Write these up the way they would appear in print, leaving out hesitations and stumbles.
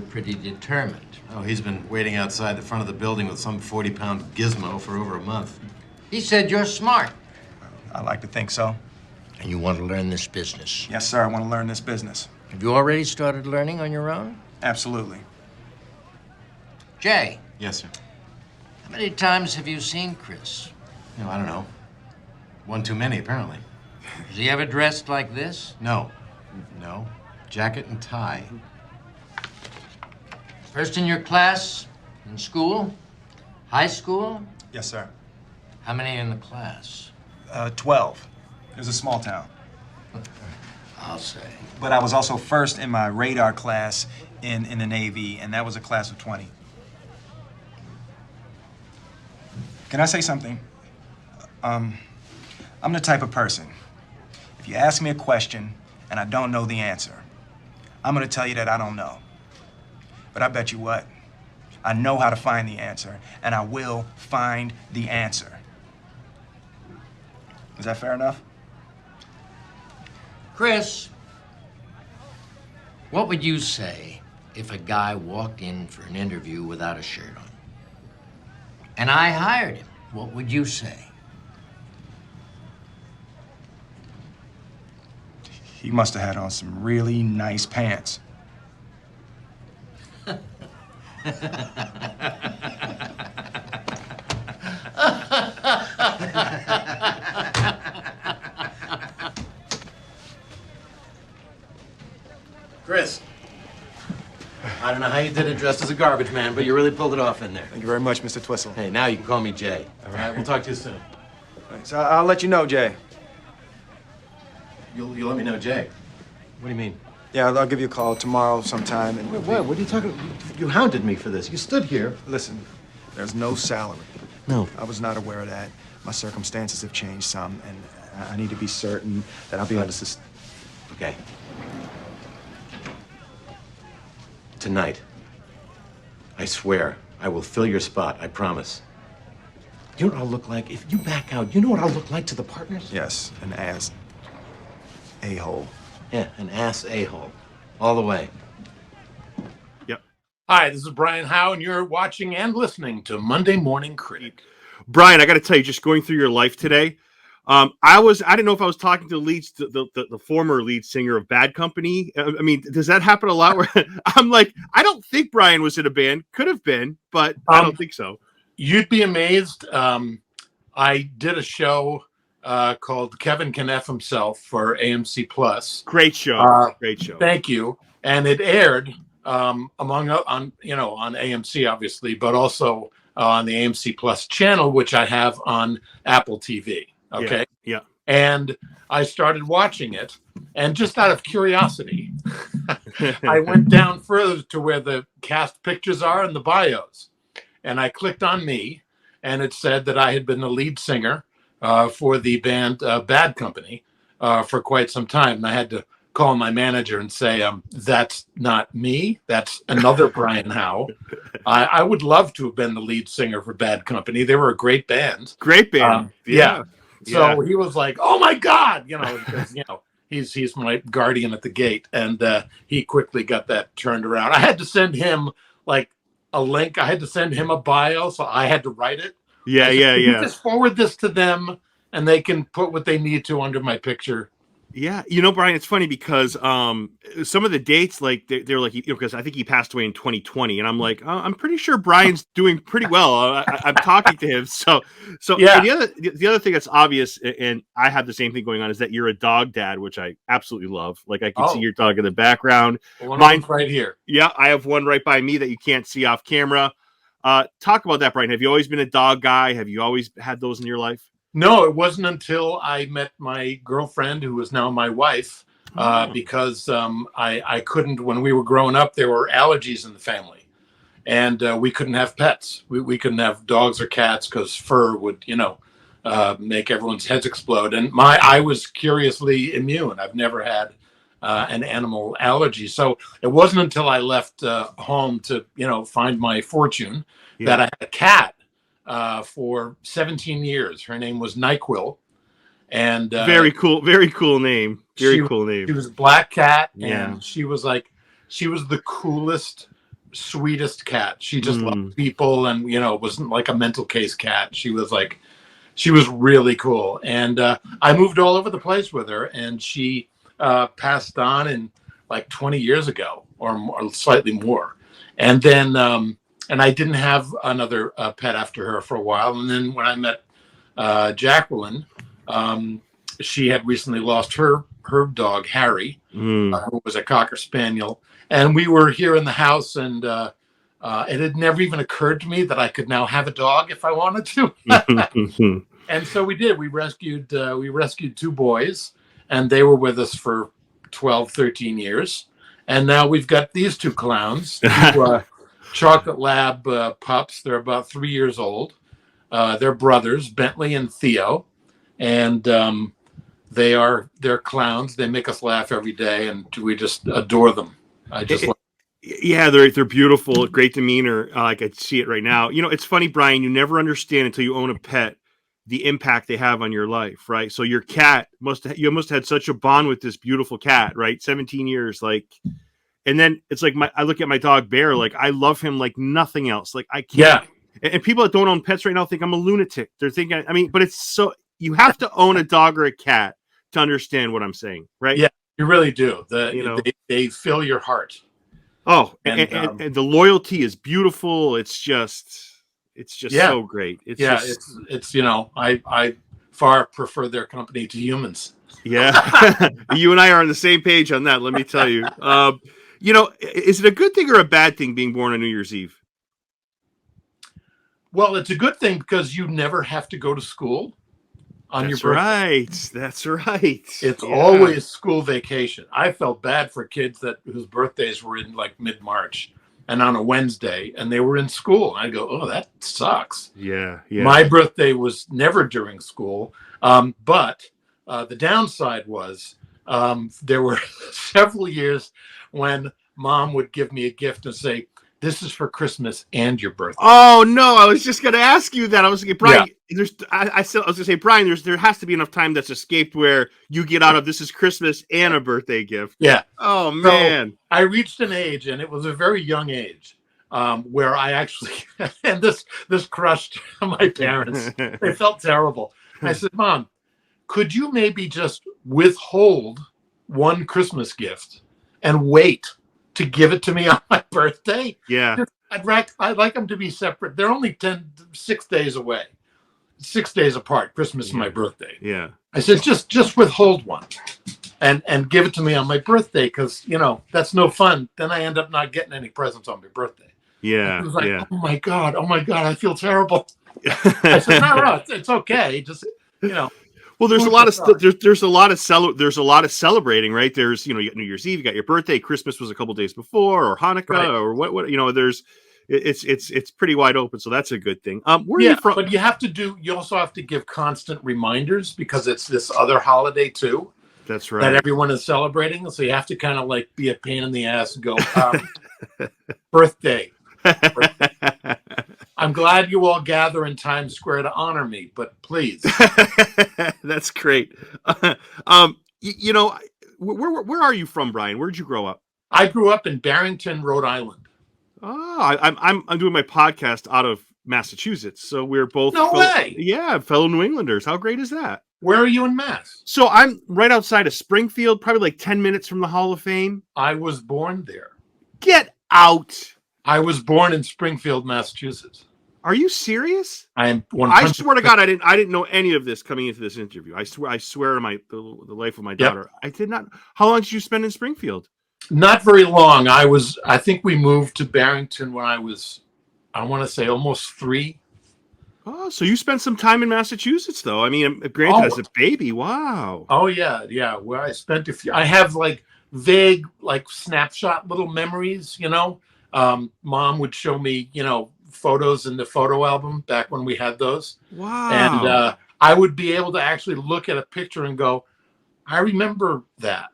pretty determined. Oh, he's been waiting outside the front of the building with some 40-pound gizmo for over a month. He said you're smart. I like to think so. And you want to learn this business. Yes, sir, I want to learn this business. Have you already started learning on your own? Absolutely. Jay. Yes, sir. How many times have you seen Chris? No, I don't know. One too many, apparently. Is he ever dressed like this? No. No. Jacket and tie. First in your class? In school? High school? Yes, sir. How many in the class? 12. It was a small town. I'll say. But I was also first in my radar class in the Navy, and that was a class of 20. Can I say something? I'm the type of person, if you ask me a question and I don't know the answer, I'm gonna tell you that I don't know. But I bet you what, I know how to find the answer, and I will find the answer. Is that fair enough? Chris, what would you say if a guy walked in for an interview without a shirt on? And I hired him. What would you say? He must have had on some really nice pants. Chris. I don't know how you did it dressed as a garbage man, but you really pulled it off in there. Thank you very much, Mr. Twistle. Hey, now you can call me Jay. All right, we'll talk to you soon. Thanks. I'll let you know, Jay. You'll let me know, Jay. What do you mean? Yeah, I'll give you a call tomorrow sometime. And What are you talking about? You hounded me for this. You stood here. Listen, there's no salary. No. I was not aware of that. My circumstances have changed some, and I need to be certain that I'll be able to Okay. Tonight, I swear, I will fill your spot, I promise. You know what I'll look like? If you back out, you know what I'll look like to the partners? Yes, an ass a-hole. Yeah, an ass a-hole. All the way. Yep. Hi, this is Brian Howe, and you're watching and listening to Monday Morning Critic. Brian, I got to tell you, just going through your life today, I didn't know if I was talking to the former lead singer of Bad Company. I mean, does that happen a lot? Where I'm like, I don't think Brian was in a band. Could have been, but I don't think so. You'd be amazed. I did a show called Kevin Can F Himself for AMC Plus. Great show. Great show. Thank you. And it aired on AMC obviously, but also on the AMC Plus channel, which I have on Apple TV. Okay. Yeah. And I started watching it, and just out of curiosity, I went down further to where the cast pictures are and the bios, and I clicked on me, and it said that I had been the lead singer for the band Bad Company for quite some time. And I had to call my manager and say, that's not me. That's another Brian Howe. I would love to have been the lead singer for Bad Company. They were a great band. Great band. Yeah. So he was like, oh, my God, because, he's my guardian at the gate. And he quickly got that turned around. I had to send him like a link. I had to send him a bio. So I had to write it. Yeah. You just forward this to them and they can put what they need to under my picture. Yeah, Brian, it's funny because some of the dates, like they're like, because I think he passed away in 2020, and I'm like, I'm pretty sure Brian's doing pretty well. I'm talking to him, so yeah. And the other thing that's obvious, and I have the same thing going on, is that you're a dog dad, which I absolutely love. Like I can see your dog in the background. Mine's right here. Yeah, I have one right by me that you can't see off camera. Talk about that, Brian. Have you always been a dog guy? Have you always had those in your life? No, it wasn't until I met my girlfriend, who is now my wife, because I couldn't, when we were growing up, there were allergies in the family, and we couldn't have pets. We couldn't have dogs or cats because fur would, make everyone's heads explode. And I was curiously immune. I've never had an animal allergy. So it wasn't until I left home to, find my fortune that I had a cat. For 17 years. Her name was NyQuil. And very cool name. Very cool name. She was a black cat, and she was the coolest sweetest cat. She just loved people, and wasn't like a mental case cat. She was really cool. And I moved all over the place with her, and she passed on in like 20 years ago, or more, slightly more. And then and I didn't have another pet after her for a while. And then when I met Jacqueline, she had recently lost her dog Harry, who was a Cocker Spaniel, and we were here in the house, and it had never even occurred to me that I could now have a dog if I wanted to. And so we did. We rescued 2 boys, and they were with us for 12, 13 years. And now we've got these 2 clowns, 2 chocolate lab pups. They're about 3 years old. They're brothers, Bentley and Theo, and they're clowns. They make us laugh every day, and we just adore them. Yeah, they're beautiful, great demeanor. I could see it right now. It's funny, Brian. You never understand until you own a pet the impact they have on your life, right? So your cat you must have had such a bond with this beautiful cat, right? 17 years, like, and then it's like I look at my dog Bear, like I love him like nothing else. Like I can't. Yeah. And people that don't own pets right now think I'm a lunatic. They're thinking, but it's so you have to own a dog or a cat to understand what I'm saying, right? Yeah, you really do. They fill your heart. Oh, and the loyalty is beautiful. It's just so great. It's I far prefer their company to humans. Yeah, you and I are on the same page on that. Let me tell you. Is it a good thing or a bad thing being born on New Year's Eve? Well, it's a good thing because you never have to go to school on your birthday. That's right. It's always school vacation. I felt bad for kids whose birthdays were in like mid-March and on a Wednesday, and they were in school. I go, oh, that sucks. Yeah. My birthday was never during school, but the downside was there were several years when Mom would give me a gift and say, "This is for Christmas and your birthday." Oh no! I was just going to ask you that. I was thinking, Brian. Yeah. I was going to say, Brian. There has to be enough time that's escaped where you get out of this is Christmas and a birthday gift. Yeah. Oh man! So I reached an age, and it was a very young age, where I actually and this crushed my parents. They felt terrible. I said, "Mom, could you maybe just withhold one Christmas gift and wait to give it to me on my birthday?" Yeah. I'd like them to be separate. They're only 6 days away. 6 days apart, Christmas and my birthday. Yeah. I said, just withhold one and give it to me on my birthday, because, that's no fun. Then I end up not getting any presents on my birthday. Yeah. It was like, oh my God, I feel terrible. I said, no, it's okay. Just, Well, there's a lot of celebrating, right? There's, you got New Year's Eve, you got your birthday, Christmas was a couple days before, or Hanukkah, right. Or what, it's pretty wide open. So that's a good thing. Where are you from? But you also have to give constant reminders, because it's this other holiday too. That's right. That everyone is celebrating. So you have to kind of like be a pain in the ass and go, birthday. I'm glad you all gather in Times Square to honor me, but please. That's great. Where are you from, Brian? Where'd you grow up? I grew up in Barrington, Rhode Island. Oh, I'm doing my podcast out of Massachusetts, so we're both way. Yeah, fellow New Englanders. How great is that? Where are you in Mass? So I'm right outside of Springfield, probably like 10 minutes from the Hall of Fame. I was born there. Get out. I was born in Springfield, Massachusetts. Are you serious? I am 100%. I swear to God, I didn't know any of this coming into this interview. I swear to the life of my daughter. Yep. I did not. How long did you spend in Springfield? Not very long. I think we moved to Barrington when I was, I want to say, almost 3. Oh, so you spent some time in Massachusetts, though. I mean, granted, as a baby. Wow. Oh yeah. Where I spent I have like vague, like snapshot little memories. Mom would show me, photos in the photo album back when we had those. Wow. And I would be able to actually look at a picture and go, I remember that.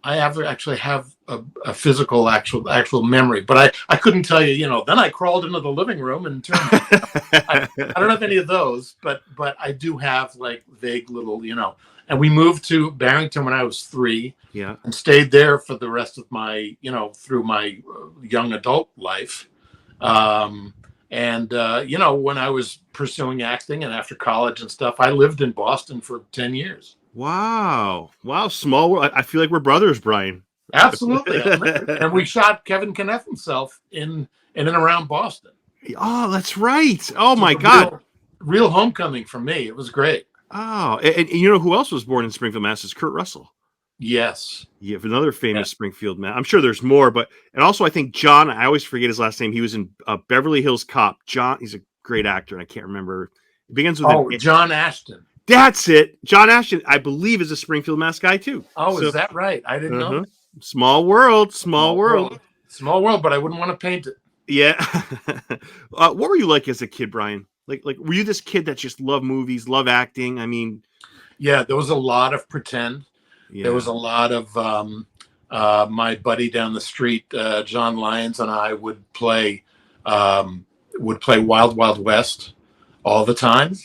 I actually have a physical actual memory, but I couldn't tell you, then I crawled into the living room and turned. I don't have any of those, but I do have like vague little, And we moved to Barrington when I was 3. Yeah. And stayed there for the rest of my, through my young adult life. When I was pursuing acting and after college and stuff, I lived in Boston for 10 years. Wow. Small world. I feel like we're brothers, Brian. Absolutely. And we shot Kevin Kneff himself in and around Boston. Oh, that's right. Oh, my God. Real homecoming for me. It was great. Oh, and you know who else was born in Springfield, Mass? Is Kurt Russell. Yes. Yeah, another famous Springfield man. I'm sure there's more, and also I think John, I always forget his last name. He was in Beverly Hills Cop. John, he's a great actor, and I can't remember. It begins with John Ashton. That's it. John Ashton, I believe, is a Springfield, Mass guy too. Oh, is that right? I didn't know. Small world. Small world, but I wouldn't want to paint it. Yeah. What were you like as a kid, Brian? Like, were you this kid that just loved movies, loved acting? I mean, yeah, there was a lot of pretend. Yeah. There was a lot of my buddy down the street, John Lyons, and I would play Wild Wild West all the time,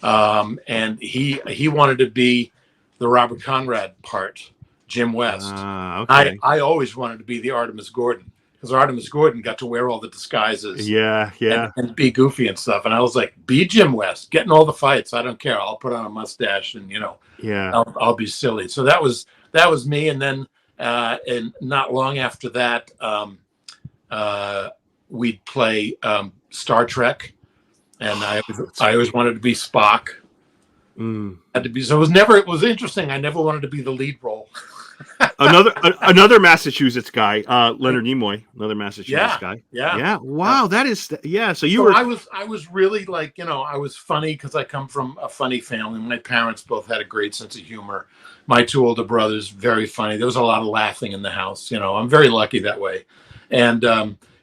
and he wanted to be the Robert Conrad part, Jim West. Okay. I always wanted to be the Artemis Gordon because Artemis Gordon got to wear all the disguises. Yeah. And be goofy and stuff. And I was like, be Jim West, get in all the fights. I don't care. I'll put on a mustache and I'll be silly. So that was me. And then and not long after that, we'd play Star Trek, and I always wanted to be Spock. Had to be. So it was interesting. I never wanted to be the lead role. another Massachusetts guy, Leonard Nimoy, another Massachusetts guy. Yeah. Wow, that is. Yeah. So I was really like, I was funny because I come from a funny family. My parents both had a great sense of humor. My 2 older brothers, very funny. There was a lot of laughing in the house. I'm very lucky that way. And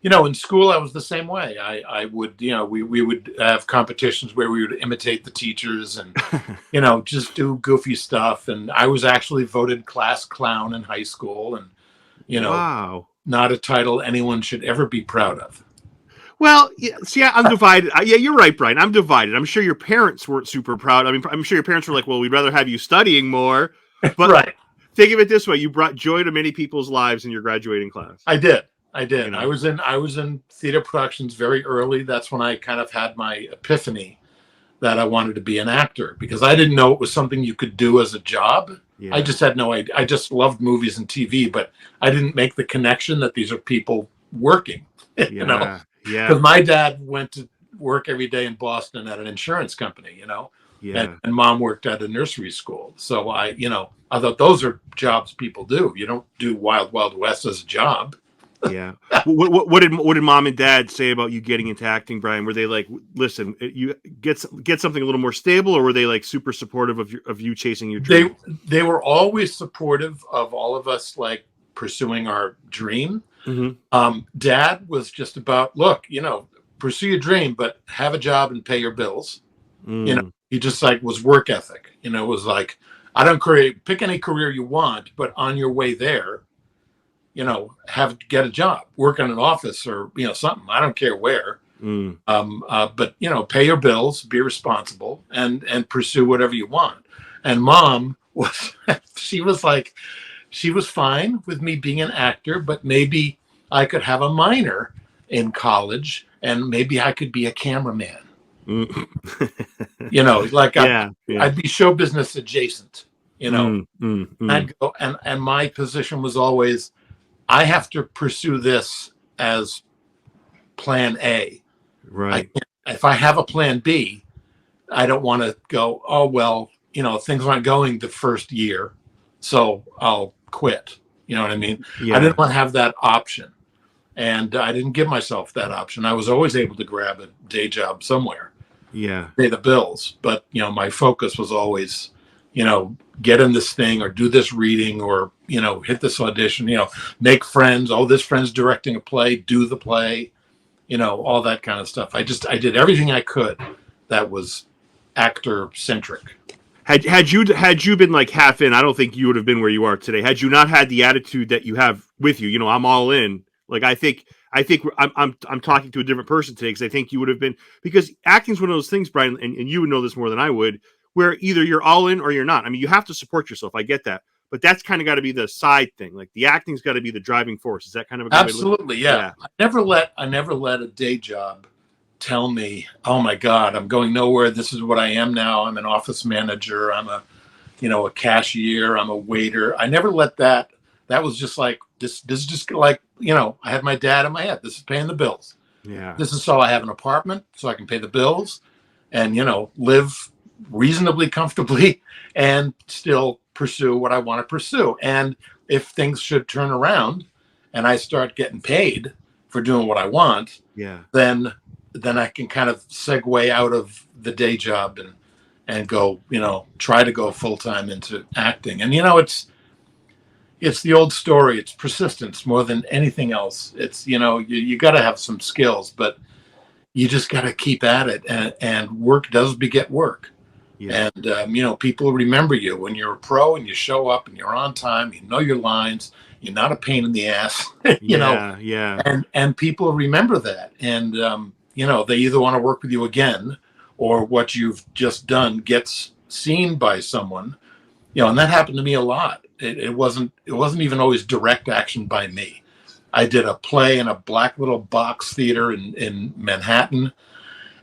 in school, I was the same way. I would, we would have competitions where we would imitate the teachers and, just do goofy stuff. And I was actually voted class clown in high school, and, wow, not a title anyone should ever be proud of. Well, I'm divided. Yeah, you're right, Brian. I'm divided. I'm sure your parents weren't super proud. I mean, I'm sure your parents were like, well, we'd rather have you studying more. But right. Think of it this way. You brought joy to many people's lives in your graduating class. I did. I was in theater productions very early. That's when I kind of had my epiphany that I wanted to be an actor, because I didn't know it was something you could do as a job. Yeah. I just had no idea. I just loved movies and TV, but I didn't make the connection that these are people working. Yeah. Because my dad went to work every day in Boston at an insurance company, and mom worked at a nursery school. So I thought those are jobs people do. You don't do Wild Wild West as a job. Yeah. What did mom and dad say about you getting into acting, Brian? Were they like, listen, you get something a little more stable, or were they like super supportive of you chasing your dream? They were always supportive of all of us, like pursuing our dream. Mm-hmm. Dad was just about, look, pursue your dream, but have a job and pay your bills. He just like was work ethic. It was like, I don't pick any career you want, but on your way there, get a job, work in an office or, something. I don't care where. But, pay your bills, be responsible, and pursue whatever you want. And mom was, she was fine with me being an actor, but maybe I could have a minor in college and maybe I could be a cameraman. I'd be show business adjacent, I'd go, and my position was always, I have to pursue this as plan A. Right. If I have a plan B, I don't want to go, oh, well, things aren't going the first year, so I'll quit. You know what I mean? Yeah. I didn't want to have that option. And I didn't give myself that option. I was always able to grab a day job somewhere. Yeah. Pay the bills. But, my focus was always, get in this thing or do this reading or, hit this audition, make friends. Oh, this friend's directing a play, do the play, all that kind of stuff. I did everything I could that was actor centric. Had you been like half in, I don't think you would have been where you are today. Had you not had the attitude that you have with you, I'm all in. Like, I think I'm talking to a different person today, because I think you would have been, because acting's one of those things, Brian, and you would know this more than I would, where either you're all in or you're not. I mean, you have to support yourself. I get that. But that's kind of got to be the side thing. Like the acting's got to be the driving force. Is that kind of a good Absolutely, way to look? yeah. I never let a day job tell me, "Oh my God, I'm going nowhere. This is what I am now. I'm an office manager. I'm a cashier. I'm a waiter." I never let that. That was just like this. This is just like I had my dad in my head. This is paying the bills. Yeah. This is so I have an apartment so I can pay the bills, and live reasonably comfortably, and still pursue what I want to pursue. And if things should turn around, and I start getting paid for doing what I want, Yeah. then I can kind of segue out of the day job and go, try to go full time into acting. And it's the old story. It's persistence more than anything else. It's you got to have some skills, but you just got to keep at it. And work does beget work. Yeah. And people remember you when you're a pro and you show up and you're on time. You know your lines. You're not a pain in the ass. Yeah. And people remember that. And they either want to work with you again, or what you've just done gets seen by someone. And that happened to me a lot. It wasn't even always direct action by me. I did a play in a black little box theater in Manhattan,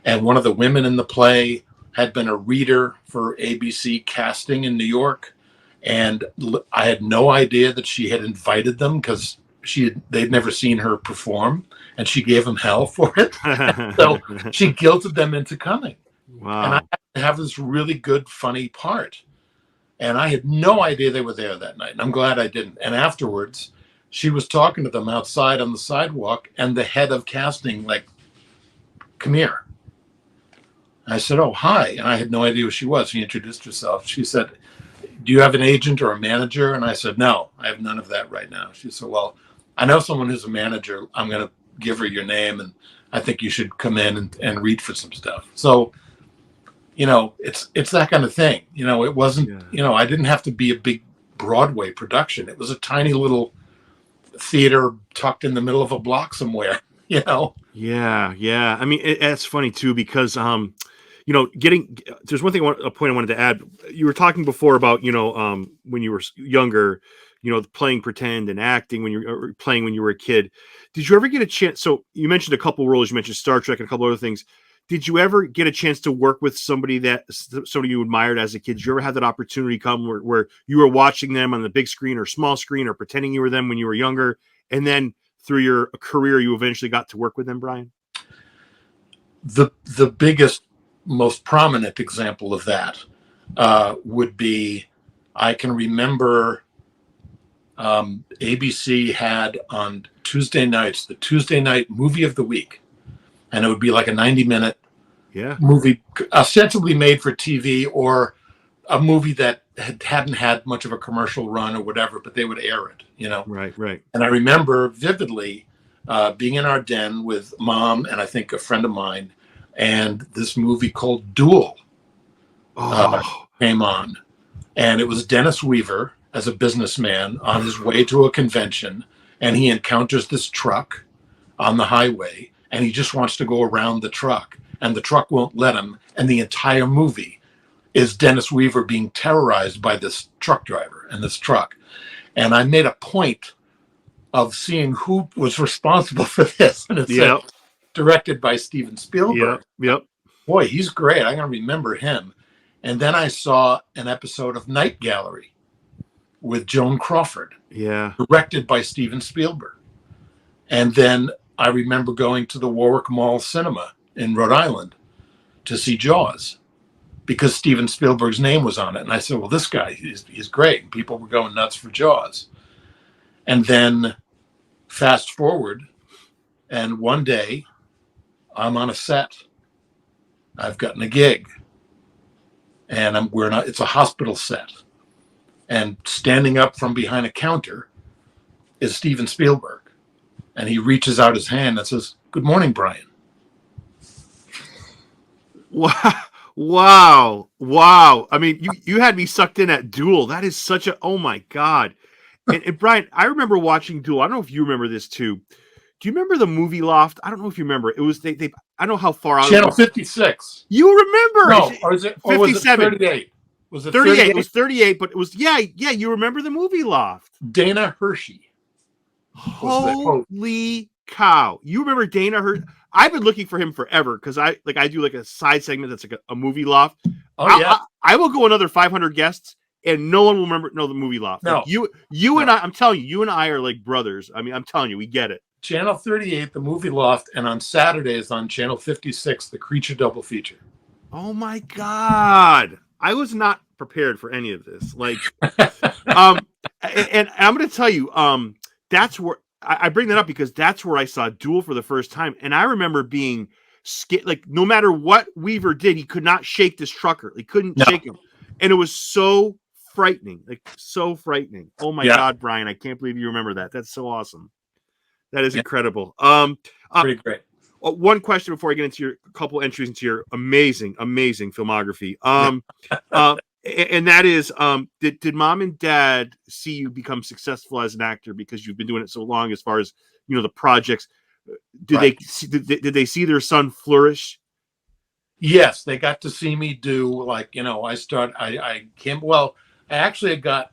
and one of the women in the play had been a reader for ABC casting in New York, and I had no idea that she had invited them because they'd never seen her perform, and she gave them hell for it. So she guilted them into coming. Wow. And I had to have this really good, funny part. And I had no idea they were there that night. And I'm glad I didn't. And afterwards, she was talking to them outside on the sidewalk, and the head of casting, like, "Come here." I said, "Oh, hi." And I had no idea who she was. She introduced herself. She said, "Do you have an agent or a manager?" And I said, "No, I have none of that right now." She said, "Well, I know someone who's a manager. I'm going to give her your name, and I think you should come in and read for some stuff." So, it's that kind of thing. It wasn't, I didn't have to be a big Broadway production. It was a tiny little theater tucked in the middle of a block somewhere, Yeah. I mean, it's funny too, because, there's one thing, a point I wanted to add. You were talking before about, when you were younger, playing pretend and acting when you were playing when you were a kid. Did you ever get a chance? So you mentioned a couple roles, you mentioned Star Trek and a couple other things. Did you ever get a chance to work with somebody you admired as a kid? Did you ever have that opportunity come where you were watching them on the big screen or small screen, or pretending you were them when you were younger, and then through your career, you eventually got to work with them, Brian? The biggest, most prominent example of that would be, I can remember ABC had on Tuesday nights the Tuesday night movie of the week, and it would be like a 90-minute movie, ostensibly made for TV, or a movie that hadn't had much of a commercial run or whatever, but they would air it. Right. And I remember vividly being in our den with Mom and I think a friend of mine, and this movie called Duel came on. And it was Dennis Weaver as a businessman on his way to a convention, and he encounters this truck on the highway, and he just wants to go around the truck, and the truck won't let him. And the entire movie is Dennis Weaver being terrorized by this truck driver and this truck. And I made a point of seeing who was responsible for this. And it said, directed by Steven Spielberg. Yep. Boy, he's great. I'm going to remember him. And then I saw an episode of Night Gallery with Joan Crawford. Directed by Steven Spielberg. And then I remember going to the Warwick Mall Cinema in Rhode Island to see Jaws, because Steven Spielberg's name was on it. And I said, well, this guy, he's great. And people were going nuts for Jaws. And then fast forward, and one day I'm on a set. I've gotten a gig, and it's a hospital set. And standing up from behind a counter is Steven Spielberg. And he reaches out his hand and says, "Good morning, Brian." Wow. I mean, you had me sucked in at Duel. That is such a, oh my God. And Brian, I remember watching Duel. I don't know if you remember this too. Do you remember the Movie Loft? I don't know if you remember. It was they. I don't know how far out. Channel 56. You remember? No, or is it? Or was it 38? Was it 38? It was 38, but it was yeah. You remember the Movie Loft? Dana Hershey. Holy cow! You remember Dana Hershey? I've been looking for him forever because I do like a side segment that's like a Movie Loft. Oh yeah. I will go another 500 guests and no one will know the Movie Loft. No. Like you and I'm telling you and I are like brothers. I mean, I'm telling you, we get it. Channel 38, the Movie Loft, and on Saturdays on Channel 56, the Creature double feature. Oh my God. I was not prepared for any of this. Like, and I'm going to tell you, that's where I bring that up because that's where I saw Duel for the first time. And I remember being scared, like no matter what Weaver did, he could not shake this trucker. He couldn't shake him. And it was so frightening, like so frightening. Oh my God, Brian, I can't believe you remember that. That's so awesome. That is incredible. Pretty great. One question before I get into your couple entries into your amazing filmography. And that is, did mom and dad see you become successful as an actor because you've been doing it so long? As far as the projects, did they see their son flourish? Yes, they got to see me do I actually got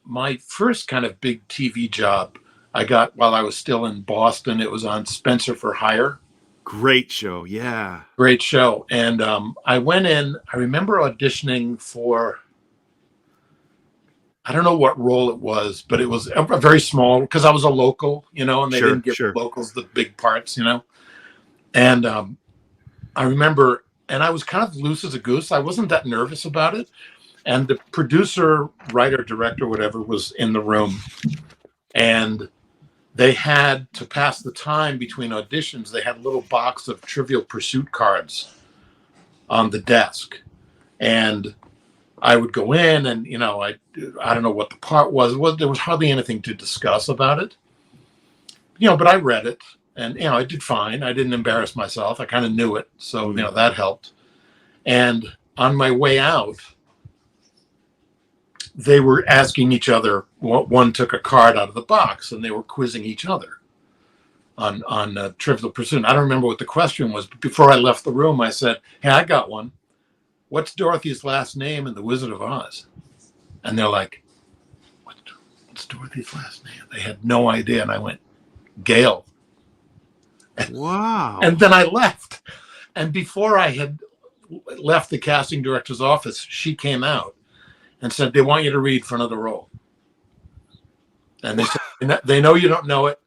my first kind of big TV job. I got while I was still in Boston. It was on Spencer for Hire. Great show. Yeah. Great show. And I went in, I remember auditioning for, I don't know what role it was, but it was a very small, because I was a local, and they didn't give locals the big parts, And I remember, and I was kind of loose as a goose. I wasn't that nervous about it. And the producer, writer, director, whatever, was in the room. And they had to pass the time between auditions. They had a little box of Trivial Pursuit cards on the desk. And I would go in and, I don't know what the part was. There was hardly anything to discuss about it. But I read it and, I did fine. I didn't embarrass myself. I kind of knew it. So, that helped. And on my way out, they were asking each other. One took a card out of the box, and they were quizzing each other on Trivial Pursuit. I don't remember what the question was, but before I left the room, I said, "Hey, I got one. What's Dorothy's last name in The Wizard of Oz?" And they're like, "What's Dorothy's last name?" They had no idea, and I went, "Gail." Wow! And then I left, and before I had left the casting director's office, she came out and said, "They want you to read for another role." And they said, they know you don't know it.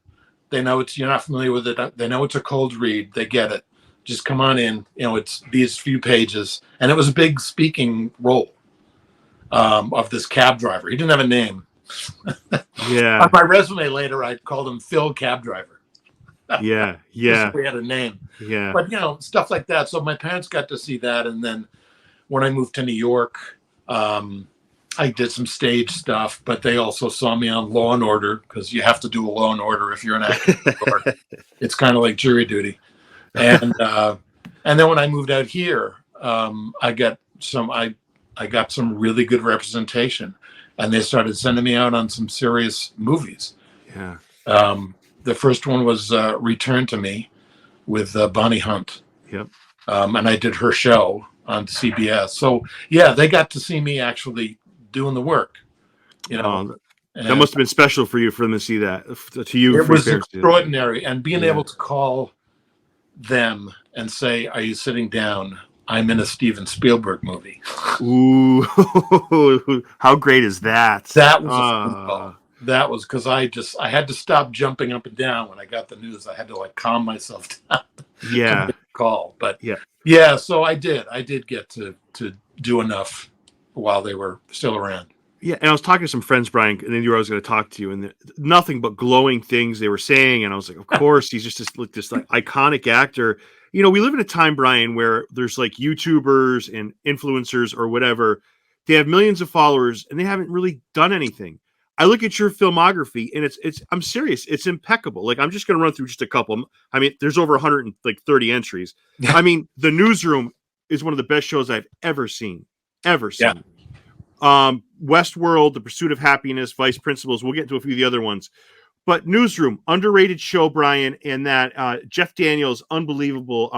They know you're not familiar with it. They know it's a cold read. They get it. Just come on in. It's these few pages. And it was a big speaking role of this cab driver. He didn't have a name. Yeah. On my resume later, I called him Phil Cab Driver. Yeah. We had a name. Yeah. But, stuff like that. So my parents got to see that. And then when I moved to New York, I did some stage stuff, but they also saw me on Law and Order, because you have to do a Law and Order if you're an actor. It's kind of like jury duty. And then when I moved out here, I got some really good representation, and they started sending me out on some serious movies. Yeah. The first one was Return to Me with Bonnie Hunt. Yep. And I did her show on CBS. So yeah, they got to see me actually doing the work. That must have been special for them to see that. To you, it was extraordinary, and being able to call them and say, "Are you sitting down? I'm in a Steven Spielberg movie." Ooh, how great is that? That was a phone call. That was because I had to stop jumping up and down when I got the news. I had to calm myself down. Yeah. Call, but yeah. So I did get to do enough while they were still around. Yeah, and I was talking to some friends, Brian, and they knew I was going to talk to you, and nothing but glowing things they were saying. And I was like, of course, he's just this iconic actor. We live in a time, Brian, where there's YouTubers and influencers or whatever. They have millions of followers, and they haven't really done anything. I look at your filmography, and it's I'm serious. It's impeccable. I'm just going to run through just a couple. I mean, there's over 130 entries. I mean, The Newsroom is one of the best shows I've ever seen. Yeah. Westworld, The Pursuit of Happyness, Vice Principals. We'll get into a few of the other ones. But Newsroom, underrated show, Brian, and that Jeff Daniels, unbelievable.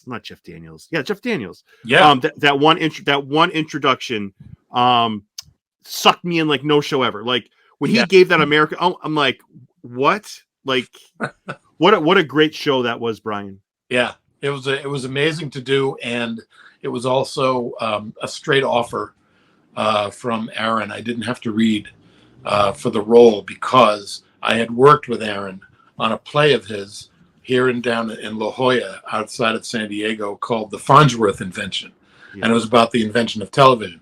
Not Jeff Daniels. Yeah, Jeff Daniels. Yeah. That one introduction sucked me in like no show ever. Like when he gave that America, I'm like, what? Like, what a great show that was, Brian. Yeah, it was amazing to do, and it was also a straight offer from Aaron. I didn't have to read for the role because I had worked with Aaron on a play of his here down in La Jolla, outside of San Diego, called The Farnsworth Invention, and it was about the invention of television.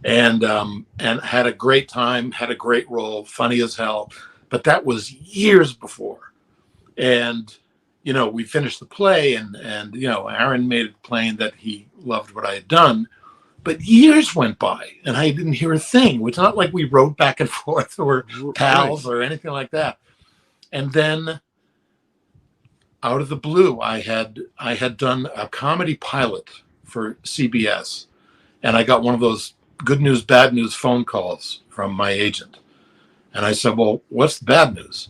And had a great time, had a great role, funny as hell. But that was years before, and we finished the play, and Aaron made it plain that he loved what I had done. But years went by, and I didn't hear a thing. It's not like we wrote back and forth or pals or anything like that. And then, out of the blue, I had done a comedy pilot for CBS, and I got one of those good news, bad news phone calls from my agent. And I said, well, what's the bad news?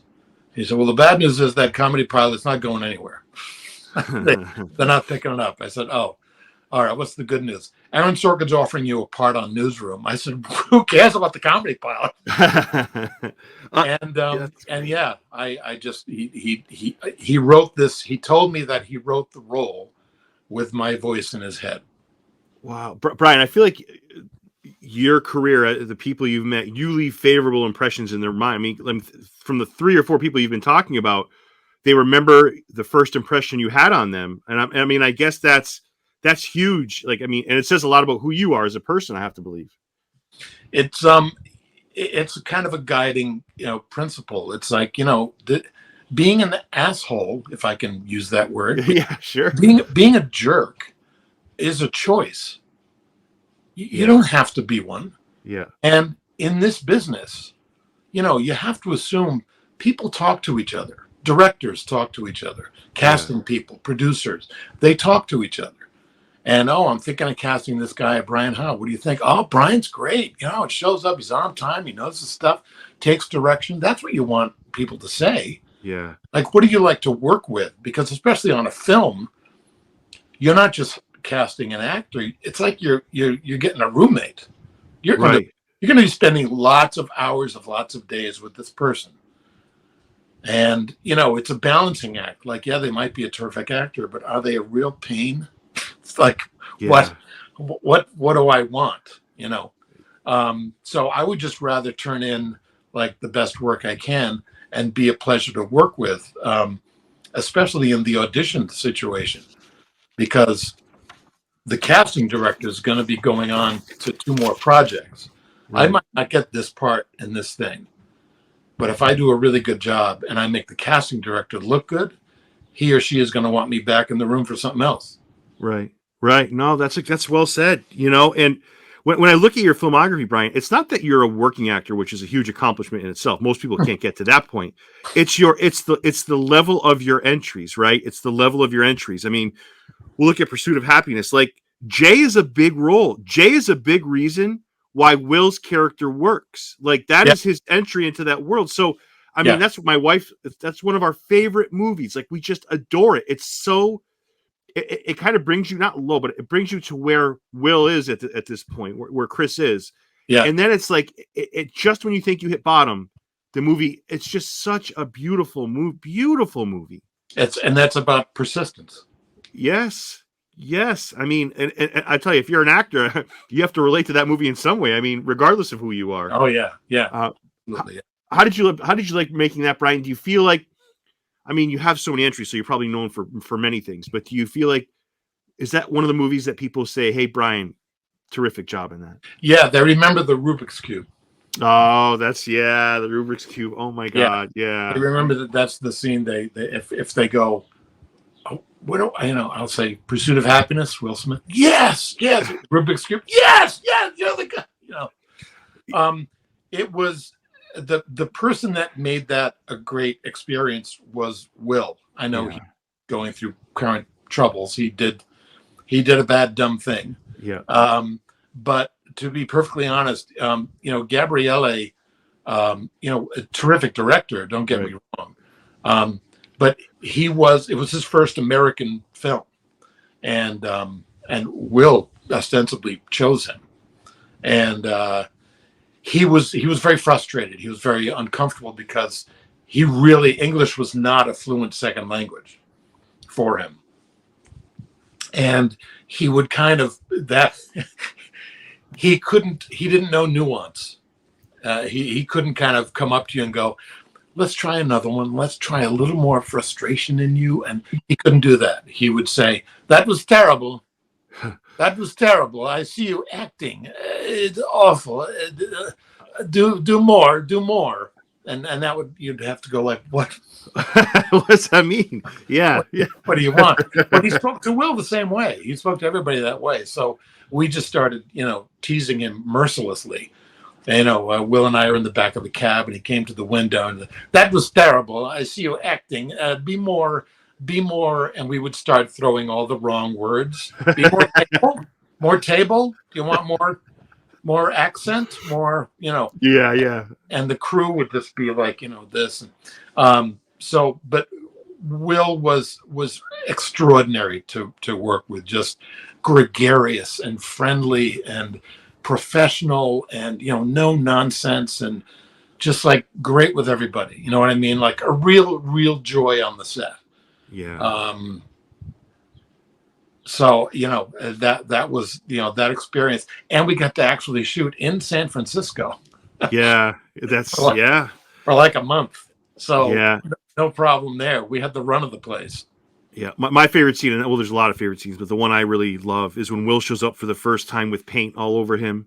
He said, well, the bad news is that comedy pilot's not going anywhere. They're not picking it up. I said, oh, all right, what's the good news? Aaron Sorkin's offering you a part on Newsroom. I said, who cares about the comedy pilot? He wrote this. He told me that he wrote the role with my voice in his head. Wow. Brian, I feel like your career, the people you've met, you leave favorable impressions in their mind. I mean, from the 3 or 4 people you've been talking about, they remember the first impression you had on them. And I mean, I guess that's huge. Like, I mean, and it says a lot about who you are as a person, I have to believe. It's kind of a guiding, principle. It's like, being an asshole, if I can use that word. Yeah, sure. Being a jerk is a choice. You don't have to be one. Yeah. And in this business, you have to assume people talk to each other. Directors talk to each other. Casting people, producers, they talk to each other. And, I'm thinking of casting this guy, Brian Howe. What do you think? Oh, Brian's great. It shows up. He's on time. He knows his stuff, takes direction. That's what you want people to say. Yeah. Like, what do you like to work with? Because especially on a film, you're not just casting an actor. It's like you're getting a roommate. You're going to be spending lots of hours of lots of days with this person. And, it's a balancing act. Like, they might be a terrific actor, but are they a real pain? It's like, what do I want? So I would just rather turn in like the best work I can and be a pleasure to work with, especially in the audition situation, because the casting director is going to be going on to 2 more projects. Right. I might not get this part in this thing, but if I do a really good job and I make the casting director look good, he or she is going to want me back in the room for something else. Right. No, that's well said. And when I look at your filmography, Brian, it's not that you're a working actor, which is a huge accomplishment in itself. Most people can't get to that point. It's the level of your entries, right? It's the level of your entries. I mean, we'll look at Pursuit of Happyness. Like, Jay is a big role. Jay is a big reason why Will's character works. Like, that is his entry into that world. So, I mean, that's what my wife, that's one of our favorite movies. Like, we just adore it. It's so, it kind of brings you not low, but it brings you to where Will is at this point, where Chris is. Yeah. And then it's like, it just when you think you hit bottom, the movie, it's just such a beautiful movie. And that's about persistence. Yes. I mean, and I tell you, if you're an actor, you have to relate to that movie in some way. I mean, regardless of who you are. Oh yeah. Absolutely. How did you like making that, Brian? Do you feel like, I mean, you have so many entries, so you're probably known for many things, but do you feel like, is that one of the movies that people say, hey, Brian, terrific job in that? Yeah, they remember the Rubik's Cube. Oh, the Rubik's Cube. Oh my God. Yeah. They remember that's the scene if they go, oh, I'll say Pursuit of Happyness, Will Smith. Yes. Rubik's Cube. Yes. You're the guy, it was, the person that made that a great experience was Will. I know he's going through current troubles. He did a bad, dumb thing. Yeah. But to be perfectly honest, Gabriele A terrific director. Don't get me wrong, but it was his first American film, and Will ostensibly chose him, and he was very frustrated. He was very uncomfortable because English was not a fluent second language for him, and he would kind of he didn't know nuance. He couldn't kind of come up to you and go, let's try another one. Let's try a little more frustration in you. And he couldn't do that. He would say, that was terrible. That was terrible. I see you acting. It's awful. Do more. And that you'd have to go like, what? What does that mean? Yeah. What do you want? But he spoke to Will the same way. He spoke to everybody that way. So we just started, teasing him mercilessly. Will and I are in the back of the cab, and he came to the window, and that was terrible. I see you acting. Be more, and we would start throwing all the wrong words. Be more table. More table. Do you want more accent? More, Yeah. And the crew would just be like, this. But Will was extraordinary to work with. Just gregarious and friendly and professional and no nonsense and just like great with everybody. You know what I mean? Like a real joy on the set. Yeah. So that was that experience, and we got to actually shoot in San Francisco. Yeah, that's for like a month. So yeah, no problem there. We had the run of the place. Yeah, my favorite scene, and there's a lot of favorite scenes, but the one I really love is when Will shows up for the first time with paint all over him,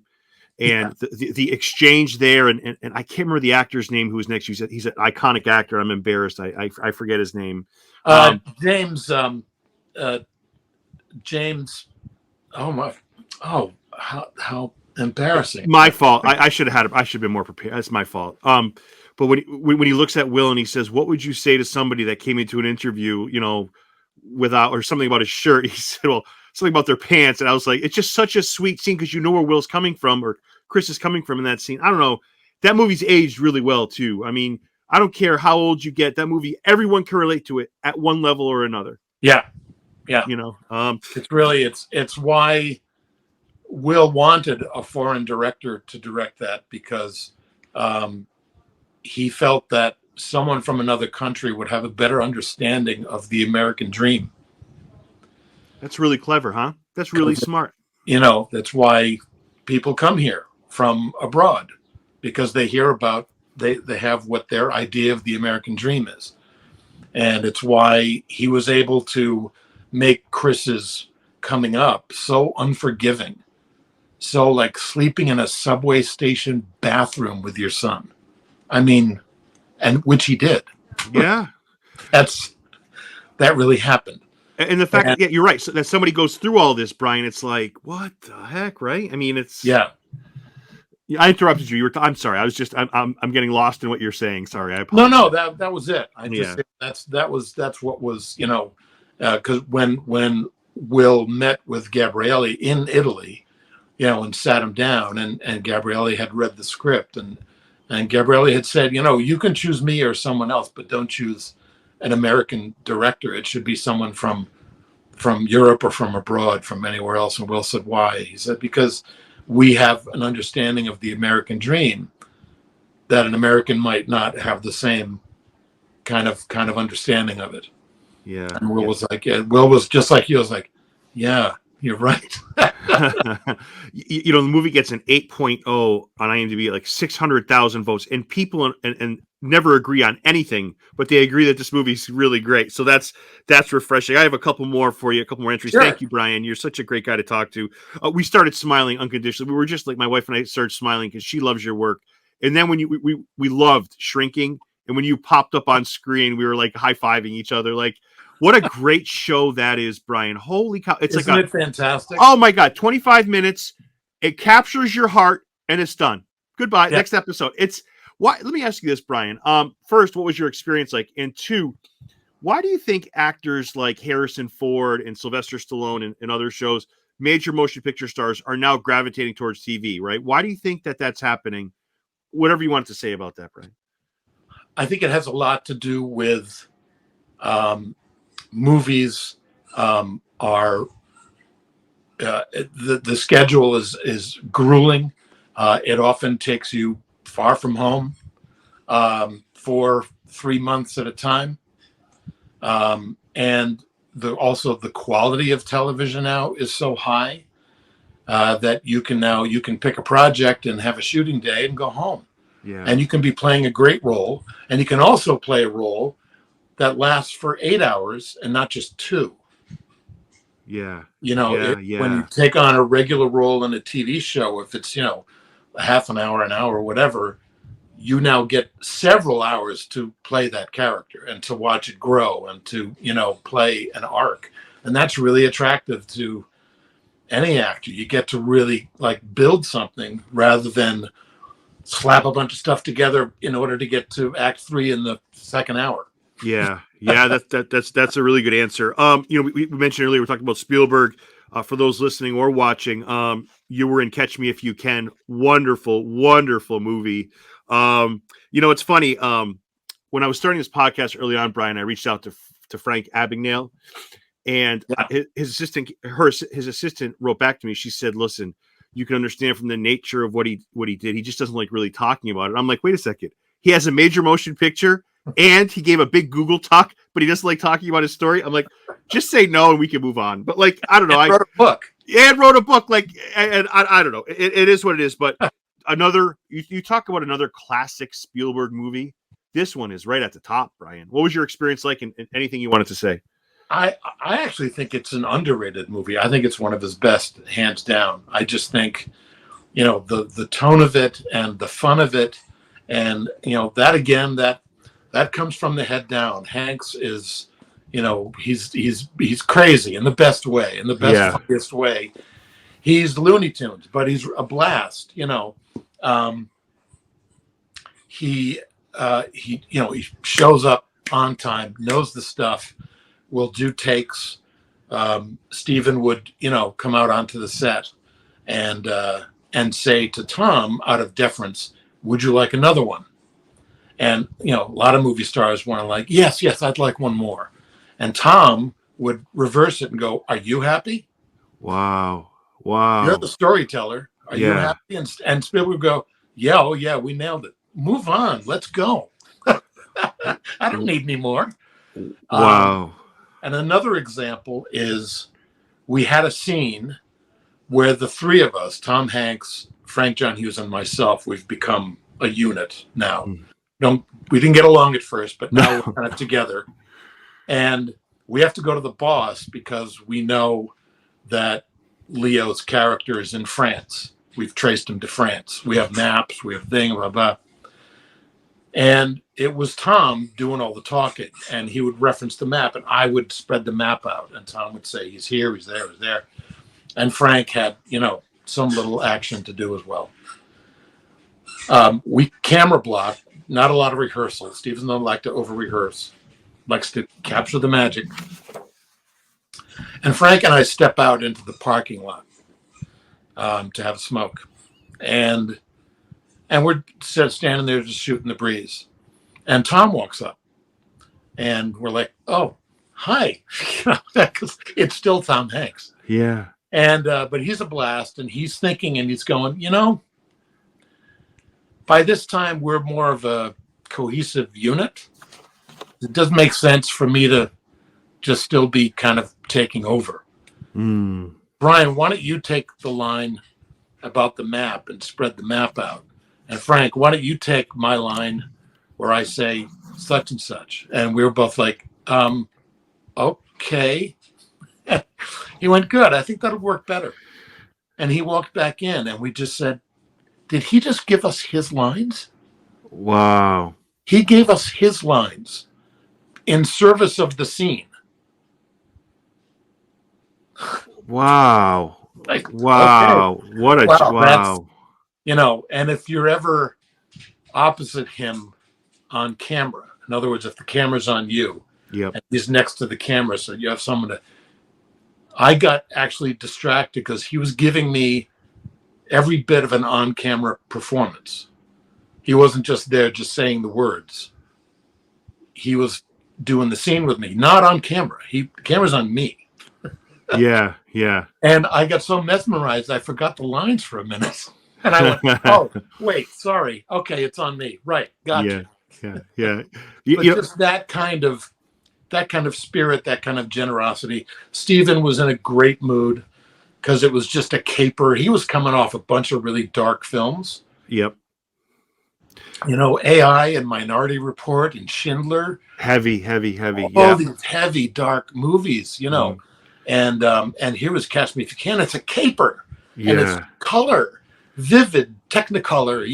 and the exchange there, and I can't remember the actor's name who was next. He's an iconic actor. I'm embarrassed. I forget his name. James. Oh my! Oh, how embarrassing! My fault. I should have had. I should have been more prepared. That's my fault. But when he looks at Will and he says, "What would you say to somebody that came into an interview, without or something about his shirt?" He said, "Well, something about their pants." And I was like, it's just such a sweet scene because where Will's coming from or Chris is coming from in that scene. I don't know. That movie's aged really well too. I mean, I don't care how old you get. That movie, everyone can relate to it at one level or another. Yeah. It's why Will wanted a foreign director to direct that, because he felt that someone from another country would have a better understanding of the American dream. That's really clever, huh? That's really smart. That's why people come here from abroad, because they hear about, they have what their idea of the American dream is. And it's why he was able to make Chris's coming up so unforgiving. So like sleeping in a subway station bathroom with your son. I mean, and which he did. Yeah. That really happened. And the fact that, you're right. So that somebody goes through all this, Brian, it's like, what the heck, right? I mean, it's I interrupted you. I'm sorry. I'm getting lost in what you're saying. Sorry. I apologize. No, that was it. That's what was, because when Will met with Gabriele in Italy, and sat him down, and Gabriele had read the script, and Gabriele had said, you can choose me or someone else, but don't choose an American director. It should be someone from Europe or from abroad, from anywhere else. And Will said, why? He said, because we have an understanding of the American dream that an American might not have the same kind of understanding of it. Yeah. And Will was like, Will was just like you. Was like, yeah, you're right. The movie gets an 8.0 on IMDb, like 600,000 votes, and people and never agree on anything, but they agree that this movie's really great. So that's refreshing. I have a couple more for you, a couple more entries. Sure. Thank you, Brian. You're such a great guy to talk to. We started smiling unconditionally. We were just like, my wife and I started smiling because she loves your work. And then when we loved Shrinking, and when you popped up on screen, we were like high-fiving each other. Like, what a great show that is, Brian. Holy cow. Isn't it fantastic? Oh my God. 25 minutes. It captures your heart and it's done. Goodbye. Yeah. Next episode. Why? Let me ask you this, Brian. First, what was your experience like? And two, why do you think actors like Harrison Ford and Sylvester Stallone and other shows, major motion picture stars, are now gravitating towards TV, right? Why do you think that that's happening? whatever you want to say about that, Brian. I think it has a lot to do with movies are the schedule is grueling. It often takes you far from home for 3 months at a time, and also the quality of television now is so high that you can pick a project and have a shooting day and go home. Yeah. And you can be playing a great role, and you can also play a role that lasts for 8 hours and not just 2. Yeah. When you take on a regular role in a TV show, if it's, a half an hour, whatever, you now get several hours to play that character and to watch it grow and to, play an arc. And that's really attractive to any actor. You get to really build something rather than slap a bunch of stuff together in order to get to act 3 in the second hour. Yeah, that's a really good answer. We mentioned earlier, we're talking about Spielberg. For those listening or watching, you were in Catch Me If You Can. Wonderful movie. It's funny. When I was starting this podcast early on, Brian, I reached out to Frank Abagnale, and his assistant wrote back to me. She said, "Listen, you can understand from the nature of what he did. He just doesn't like really talking about it." I'm like, wait a second. He has a major motion picture. And he gave a big Google talk, but he doesn't like talking about his story. I'm like, just say no and we can move on. But I don't know. I wrote a book. Yeah, and wrote a book. And I don't know. It is what it is. But you talk about another classic Spielberg movie. This one is right at the top, Brian. What was your experience like, and anything you wanted to say? I actually think it's an underrated movie. I think it's one of his best, hands down. I just think, the tone of it and the fun of it, and that comes from the head down. Hanks is, he's crazy in the best way, in the best, funniest way. He's Looney Tunes, but he's a blast. He shows up on time, knows the stuff, will do takes. Stephen would, come out onto the set and say to Tom, out of deference, "Would you like another one?" And, a lot of movie stars want to yes, I'd like one more. And Tom would reverse it and go, "Are you happy? Wow. You're the storyteller. Are you happy?" And Spielberg would go, "Yeah, oh yeah, we nailed it. Move on. Let's go. I don't need any more." Wow. And another example is we had a scene where the three of us, Tom Hanks, Frank John Hughes, and myself, we've become a unit now. We didn't get along at first, but now we're kind of together. And we have to go to the boss because we know that Leo's character is in France. We've traced him to France. We have maps, we have blah, blah. And it was Tom doing all the talking, and he would reference the map, and I would spread the map out, and Tom would say, "He's here, he's there, he's there." And Frank had, some little action to do as well. We camera block. Not a lot of rehearsal. Stephen doesn't like to over-rehearse. Likes to capture the magic. And Frank and I step out into the parking lot to have a smoke. And we're standing there just shooting the breeze. And Tom walks up. And we're like, "Oh, hi." Because it's still Tom Hanks. Yeah. And but he's a blast. And he's thinking and he's going, by this time, we're more of a cohesive unit. It doesn't make sense for me to just still be kind of taking over. Brian, why don't you take the line about the map and spread the map out? And Frank, why don't you take my line where I say such and such? And we were both like, okay. He went, "Good. I think that'll work better." And he walked back in and we just said, did he just give us his lines? Wow. He gave us his lines in service of the scene. Wow. Wow. Okay. What a wow. And if you're ever opposite him on camera, in other words, if the camera's on you, and he's next to the camera, so you have someone to. I got actually distracted because he was giving me every bit of an on-camera performance. He wasn't just there just saying the words. He was doing the scene with me, not on camera. Camera's on me. Yeah, yeah. And I got so mesmerized, I forgot the lines for a minute. And I went, oh, wait, sorry. Okay, it's on me. Right, gotcha. Yeah. But just that kind of spirit, that kind of generosity. Stephen was in a great mood because it was just a caper. He was coming off a bunch of really dark films. Yep. AI and Minority Report and Schindler. Heavy. All these heavy, dark movies, And here was Catch Me If You Can. It's a caper. Yeah. And it's color, vivid, technicolor,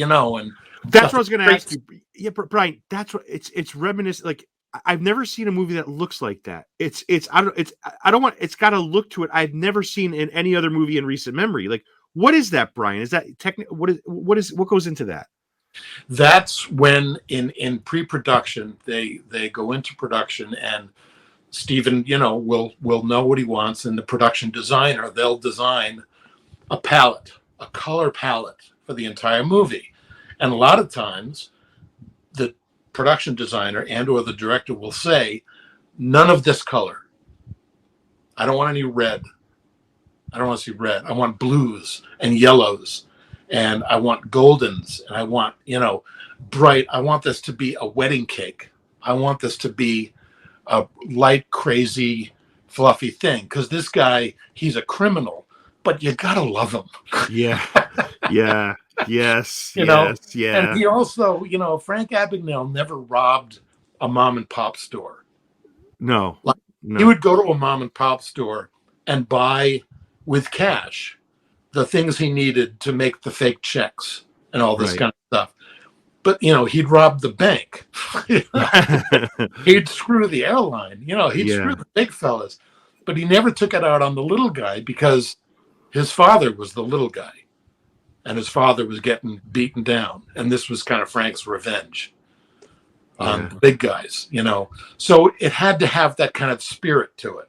and that's what I was going to ask you. Yeah, Brian, that's what it's reminiscent. Like, I've never seen a movie that looks like that. It's got to look to it. I've never seen in any other movie in recent memory. Like, what is that, Brian? Is that what goes into that? That's when in pre-production they go into production, and Stephen, will know what he wants, and the production designer, they'll design a color palette for the entire movie. And a lot of times the production designer and or the director will say, none of this color. I don't want any red. I don't want to see red. I want blues and yellows, and I want goldens, and I want, bright. I want this to be a wedding cake. I want this to be a light, crazy, fluffy thing. Because this guy, he's a criminal, but you gotta love him. Yeah. Yes. Yeah. And he also, Frank Abagnale never robbed a mom and pop store. No. He would go to a mom and pop store and buy with cash the things he needed to make the fake checks and all this kind of stuff. But, he'd rob the bank. He'd screw the airline. He'd screw the big fellas. But he never took it out on the little guy because his father was the little guy. And his father was getting beaten down. And this was kind of Frank's revenge on the big guys, So it had to have that kind of spirit to it.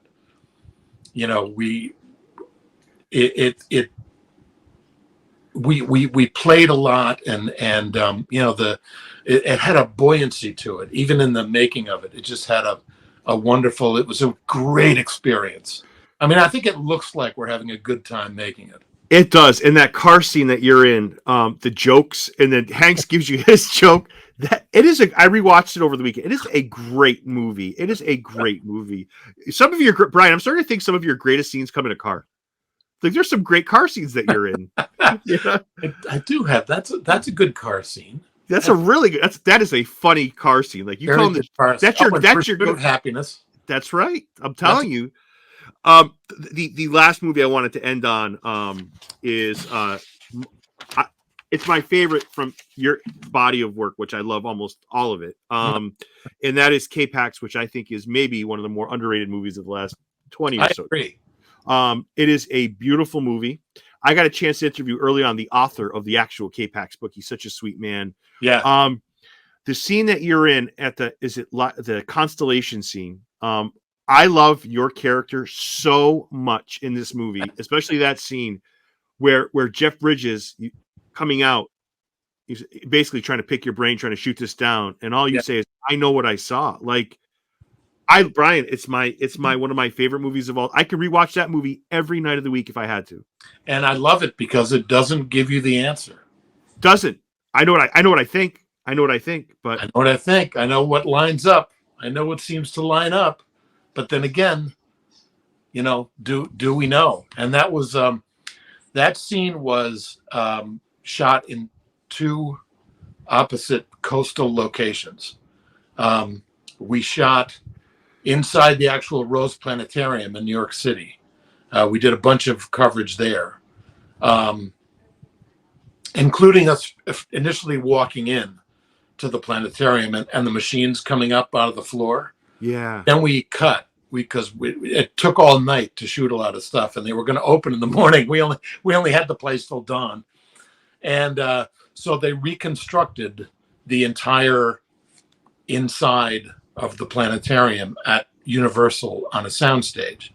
We played a lot, and it had a buoyancy to it. Even in the making of it, it just had a wonderful. It was a great experience. I mean, I think it looks like we're having a good time making it. It does. And that car scene that you're in, the jokes, and then Hanks gives you his joke. I rewatched it over the weekend. It is a great movie. Some of your, Brian, I'm starting to think some of your greatest scenes come in a car. Like, there's some great car scenes that you're in. I do have. That's a good car scene. That's a really good. That is a funny car scene. Like, you tell them that's your Pursuit of Happyness. That's right. I'm telling you. The last movie I wanted to end on is it's my favorite from your body of work, which I love almost all of it. And that is K-Pax, which I think is maybe one of the more underrated movies of the last 20 or so. I agree. It is a beautiful movie. I got a chance to interview early on the author of the actual K-Pax book. He's such a sweet man. Yeah. The scene that you're in at the Constellation scene. I love your character so much in this movie, especially that scene where Jeff Bridges coming out, he's basically trying to pick your brain, trying to shoot this down, and all you say is, "I know what I saw." Like, Brian, it's my one of my favorite movies of all. I could rewatch that movie every night of the week if I had to. And I love it because it doesn't give you the answer. Doesn't. I know what I think, but I know what I think. I know what lines up. I know what seems to line up. But then again, do we know? And that was that scene was shot in two opposite coastal locations. We shot inside the actual Rose Planetarium in New York City. We did a bunch of coverage there, including us initially walking in to the planetarium and the machines coming up out of the floor. Yeah. Then we cut because it took all night to shoot a lot of stuff, and they were going to open in the morning. We only had the place till dawn, and so they reconstructed the entire inside of the planetarium at Universal on a soundstage.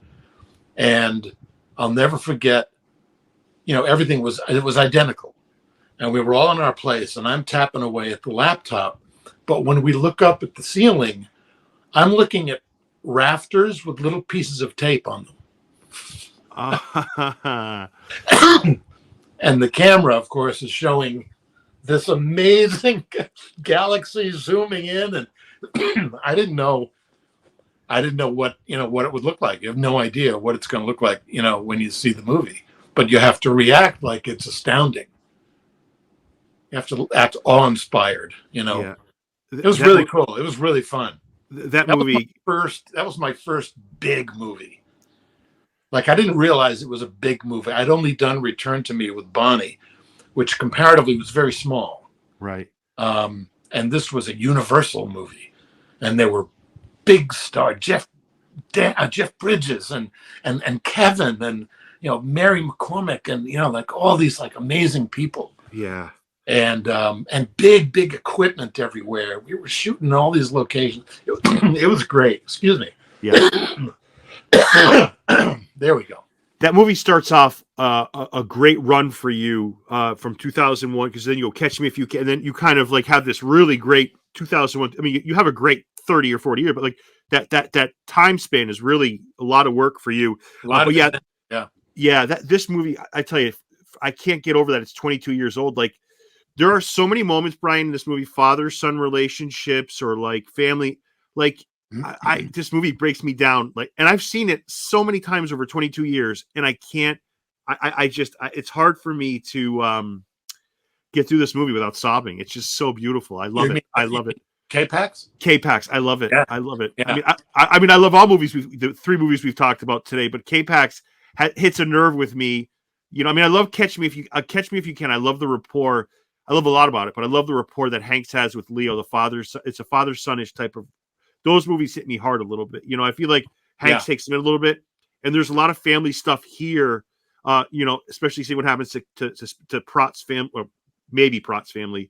And I'll never forget, everything was identical. and we were all in our place, and I'm tapping away at the laptop. But when we look up at the ceiling, I'm looking at rafters with little pieces of tape on them. And the camera, of course, is showing this amazing galaxy zooming in, and I didn't know what it would look like. You have no idea what it's going to look like, when you see the movie. But you have to react like it's astounding. You have to act awe-inspired. Yeah. It was really cool. It was really fun. That movie. That was my first big movie. Like, I didn't realize it was a big movie. I'd only done Return to Me with Bonnie, which comparatively was very small. Right. And this was a Universal movie, and there were big stars, Jeff Bridges and Kevin and Mary McCormick and like all these like amazing people. Yeah. And big equipment everywhere. We were shooting all these locations. It was great. Excuse me. Yeah. There we go. That movie starts off a great run for you from 2001, because then you'll Catch Me If You Can, and then you kind of like have this really great 2001. I mean, you have a great 30 or 40 years, but like that time span is really a lot of work for you. This movie, I tell you, I can't get over that. It's 22 years old. Like, there are so many moments, Brian, in this movie, father-son relationships or like family, like. This movie breaks me down, like, and I've seen it so many times over 22 years, and I can't. It's hard for me to get through this movie without sobbing. It's just so beautiful. I love it. I love it. K-Pax. I love it. Yeah. I love it. Yeah. I mean, I love all movies. The 3 movies we've talked about today, but K-Pax hits a nerve with me. I mean, I love Catch Me If You Can. I love the rapport. I love a lot about it, but I love the rapport that Hanks has with Leo, the father. It's a father-son-ish type of. Those movies hit me hard a little bit. I feel like Hanks takes him in a little bit, and there's a lot of family stuff here. Especially see what happens to Pratt's family, or maybe Pratt's family,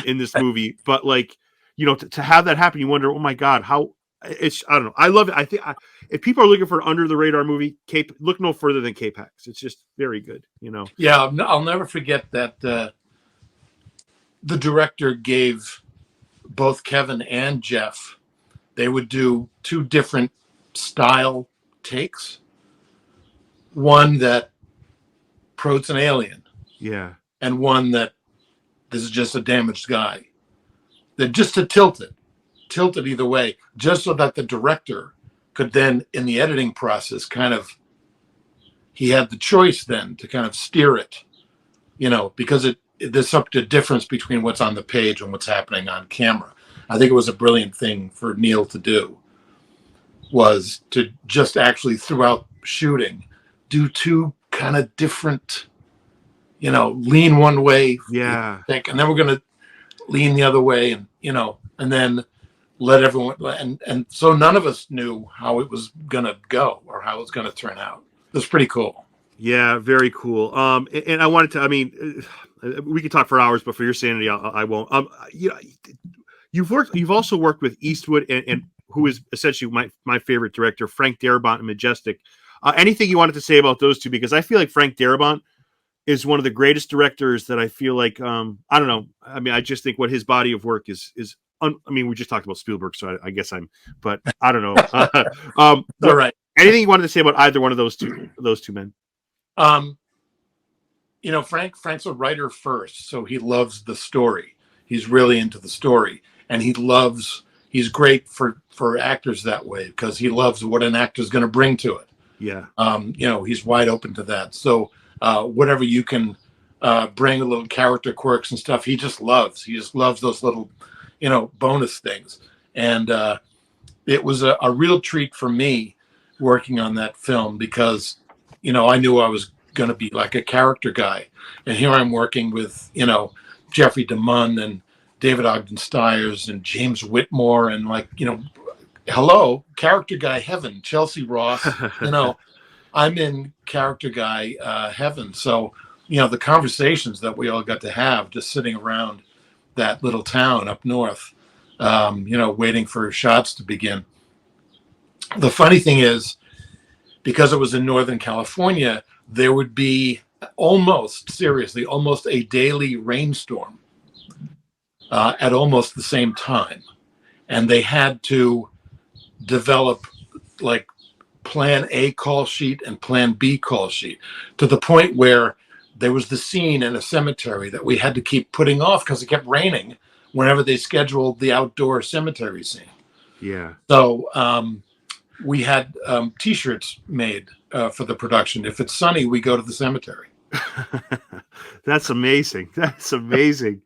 in this movie. But like, to have that happen, you wonder, oh my God, how it's. I don't know. I love it. I think if people are looking for an under the radar movie, look no further than K-Pax. It's just very good. Yeah, I'll never forget that the director gave both Kevin and Jeff. They would do 2 different style takes. One that Prote's an alien. Yeah. And one that this is just a damaged guy. That just to tilt it either way, just so that the director could then, in the editing process, he had the choice then to kind of steer it, because there's such a difference between what's on the page and what's happening on camera. I think it was a brilliant thing for Neil to do, was to just actually throughout shooting, do 2 kind of different, lean one way. Yeah. And then we're going to lean the other way and then let everyone, and so none of us knew how it was going to go or how it was going to turn out. It was pretty cool. Yeah, very cool. And I wanted to, I mean, we could talk for hours, but for your sanity, I won't. You've also worked with Eastwood and who is essentially my favorite director, Frank Darabont, and Majestic. Anything you wanted to say about those 2? Because I feel like Frank Darabont is one of the greatest directors that I feel like, I don't know. I mean, I just think what his body of work is. I mean, we just talked about Spielberg, so I guess but I don't know. All right. Anything you wanted to say about either one of those two men? Frank's a writer first, so he loves the story. He's really into the story, and he's great for actors that way, because he loves what an actor's going to bring to it. Yeah. He's wide open to that. So whatever you can bring, a little character quirks and stuff, he just loves those little, bonus things. And it was a real treat for me working on that film, because, I knew I was going to be like a character guy. And here I'm working with, Jeffrey DeMunn and David Ogden Stiers and James Whitmore and hello, character guy heaven, Chelsea Ross, I'm in character guy heaven. So, the conversations that we all got to have just sitting around that little town up north, waiting for shots to begin. The funny thing is, because it was in Northern California, there would be almost seriously, almost a daily rainstorm at almost the same time. And they had to develop like plan A call sheet and plan B call sheet, to the point where there was the scene in a cemetery that we had to keep putting off because it kept raining whenever they scheduled the outdoor cemetery scene. Yeah. So we had T-shirts made for the production. If it's sunny, we go to the cemetery. That's amazing. That's amazing.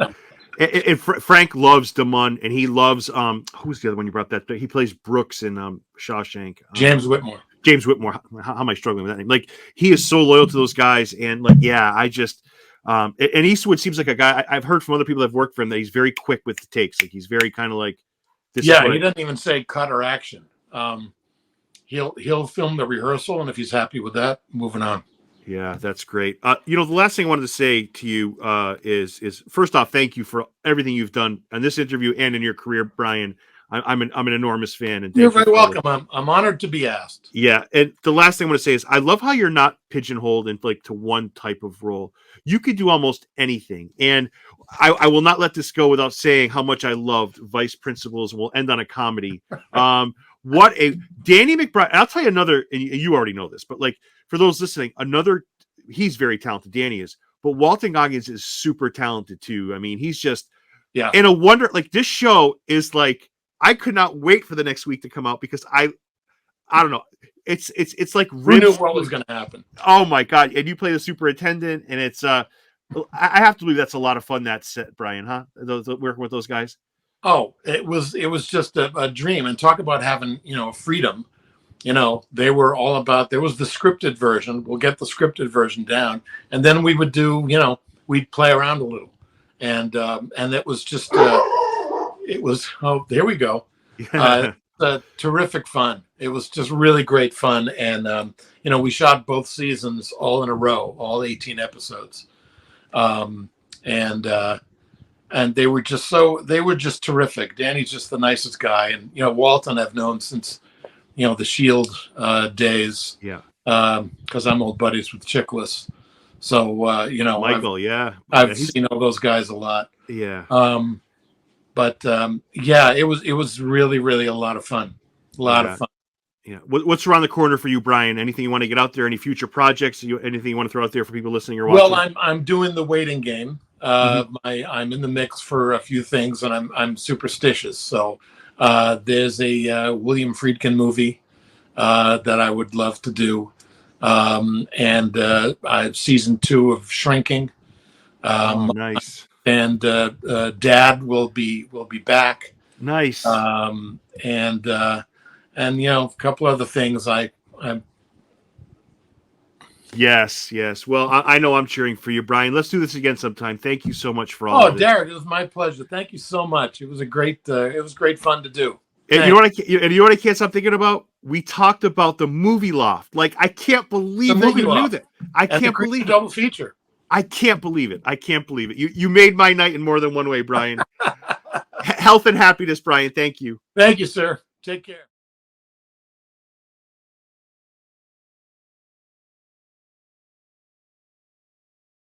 And Frank loves Damon, and he loves who's the other one you brought that? He plays Brooks in Shawshank. James Whitmore. James Whitmore. How am I struggling with that name? Like, he is so loyal to those guys, and like, yeah, I just and Eastwood seems like a guy I've heard from other people that have worked for him that he's very quick with the takes. Like, he's very kind of like this. Yeah, he doesn't even say cut or action. He'll film the rehearsal, and if he's happy with that, moving on. Yeah, that's great. The last thing I wanted to say to you is first off, thank you for everything you've done on this interview and in your career, Brian. I'm an enormous fan, and you're very welcome. I'm honored to be asked. Yeah, and the last thing I want to say is I love how you're not pigeonholed into like to one type of role. You could do almost anything, and I will not let this go without saying how much I loved Vice Principals. We'll end on a comedy. What a Danny McBride. I'll tell you another, and you already know this, but like for those listening, he's very talented. Danny is, but Walton Goggins is super talented too. I mean, he's just and a wonder. Like, this show is like, I could not wait for the next week to come out because I don't know. It's like we knew what was going to happen. Oh my God! And you play the superintendent, and it's I have to believe that's a lot of fun. That set, Brian, huh? Working with those guys. Oh, it was just a dream. And talk about having, freedom. They were all about, there was the scripted version. We'll get the scripted version down. And then we would do, we'd play around a little. And it was just, there we go. Terrific fun. It was just really great fun. And, we shot both seasons all in a row, all 18 episodes. And they were just terrific. Danny's just the nicest guy. And, Walton I've known since, the Shield days. Yeah. Because I'm old buddies with Chickless. So, Michael, I've seen all those guys a lot. Yeah. It was really, really a lot of fun. A lot of fun. Yeah. What's around the corner for you, Brian? Anything you want to get out there? Any future projects? Anything you want to throw out there for people listening or watching? Well, I'm doing the waiting game. I'm in the mix for a few things, and I'm superstitious. So there's a William Friedkin movie that I would love to do, and season 2 of Shrinking. Nice. And Dad will be back. Nice. And a couple other things. Yes. Well, I know I'm cheering for you, Brian. Let's do this again sometime. Thank you so much for all of this. Derek, it was my pleasure. Thank you so much. It was great fun to do. And you know what I can't stop thinking about? We talked about the Movie Loft. Like, I can't believe that you knew that. I can't believe it. Double feature. I can't believe it. You made my night in more than one way, Brian. Health and happiness, Brian. Thank you. Thank you, sir. Take care.